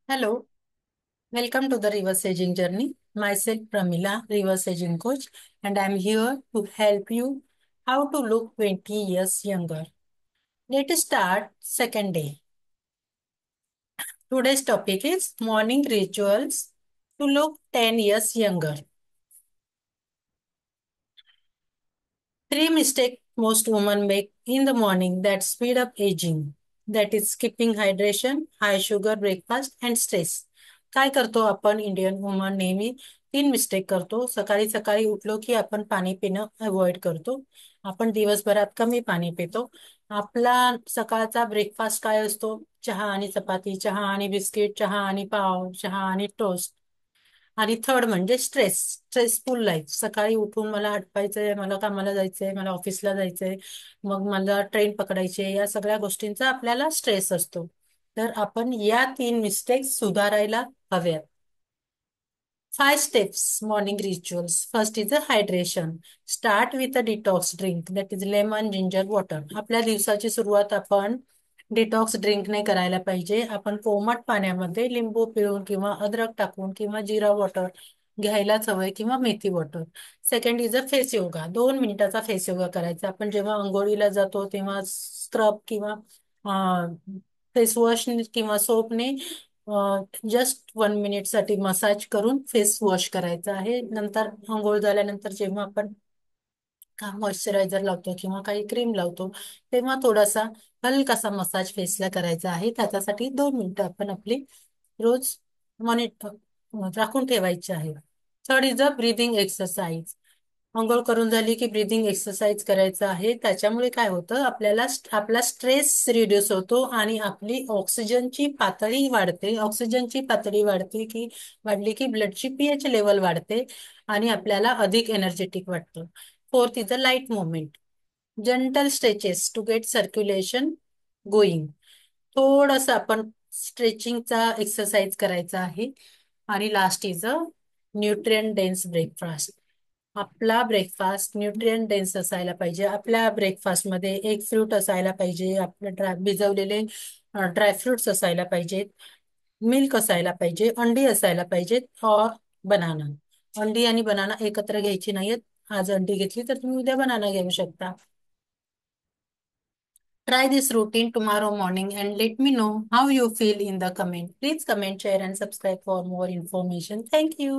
Hello, welcome to the reverse aging journey. Myself Pramila, reverse aging coach, and I'm here to help you how to look 20 years younger. Let us start second day. Today's topic is morning rituals to look 10 years younger. Three mistakes most women make in the morning that speed up aging. That is skipping hydration, high sugar breakfast and stress. काय करतो आपण Indian woman नेहमी तीन mistake करतो. सकाळी सकाळी उठलो की आपण पाणी पिणं अवॉइड करतो. आपण दिवसभरात कमी पाणी पितो. आपला सकाळचा ब्रेकफास्ट काय असतो? चहा आणि चपाती, चहा आणि बिस्किट, चहा आणि पाव, चहा आणि टोस्ट. आणि थर्ड म्हणजे स्ट्रेसफुल लाईफ. सकाळी उठून मला आटपायचंय, मला कामाला जायचंय, मला ऑफिसला जायचंय, मग मला ट्रेन पकडायची, या सगळ्या गोष्टींचा आपल्याला स्ट्रेस असतो. तर आपण या तीन मिस्टेक्स सुधारायला हव्यात. 5 steps morning rituals. First is a hydration. Start with a detox drink, that is lemon ginger water. आपल्या दिवसाची सुरुवात आपण डिटॉक्स ड्रिंकने करायला पाहिजे. आपण कोमट पाण्यामध्ये लिंबू पिळून किंवा अद्रक टाकून किंवा जिरा वॉटर घ्यायलाच हवंय किंवा मेथी water. Second is a face yoga. 2 मिनिटाचा फेस योगा करायचा. आपण जेव्हा अंघोळीला जातो तेव्हा स्क्रब किंवा फेस वॉश किंवा सोपने जस्ट 1 मिनिट साठी मसाज करून फेस वॉश करायचा आहे. नंतर आंघोळ झाल्यानंतर जेव्हा आपण का मॉइश्चरायझर लावतो किंवा काही क्रीम लावतो तेव्हा थोडासा हलकासा मसाज फेसला करायचा आहे. त्याच्यासाठी 2 मिनिटं आपण आपली रोज मॉनिटर राखून ठेवायची आहे. Third is a breathing exercise. अंघोळ करून झाली की ब्रीदिंग एक्सरसाइज करायचं आहे. त्याच्यामुळे काय होतं, आपल्याला आपला स्ट्रेस रिड्यूस होतो आणि आपली ऑक्सिजनची पातळी वाढते. ऑक्सिजनची पातळी वाढली की ब्लडची पीएच लेवल वाढते आणि आपल्याला अधिक एनर्जेटिक वाटतं. Fourth is a light movement. Gentle stretches to get circulation going. थोडस आपण स्ट्रेचिंगचा एक्सरसाइज करायचा आहे. आणि last is a nutrient dense breakfast. आपला ब्रेकफास्ट न्यूट्रिएंट डेन्स असायला पाहिजे. आपल्या ब्रेकफास्टमध्ये एक फ्रूट असायला पाहिजे, आपले भिजवलेले ड्रायफ्रुट्स असायला पाहिजेत, मिल्क असायला पाहिजे, अंडी असायला पाहिजेत और बनाना. अंडी आणि बनाना एकत्र घ्यायची नाहीयेत. आज अंडी घेतली तर तुम्ही उद्या बनाना घेऊ शकता. Try this routine tomorrow morning and let me know how you feel in the comment. Please comment, share and subscribe for more information. Thank you.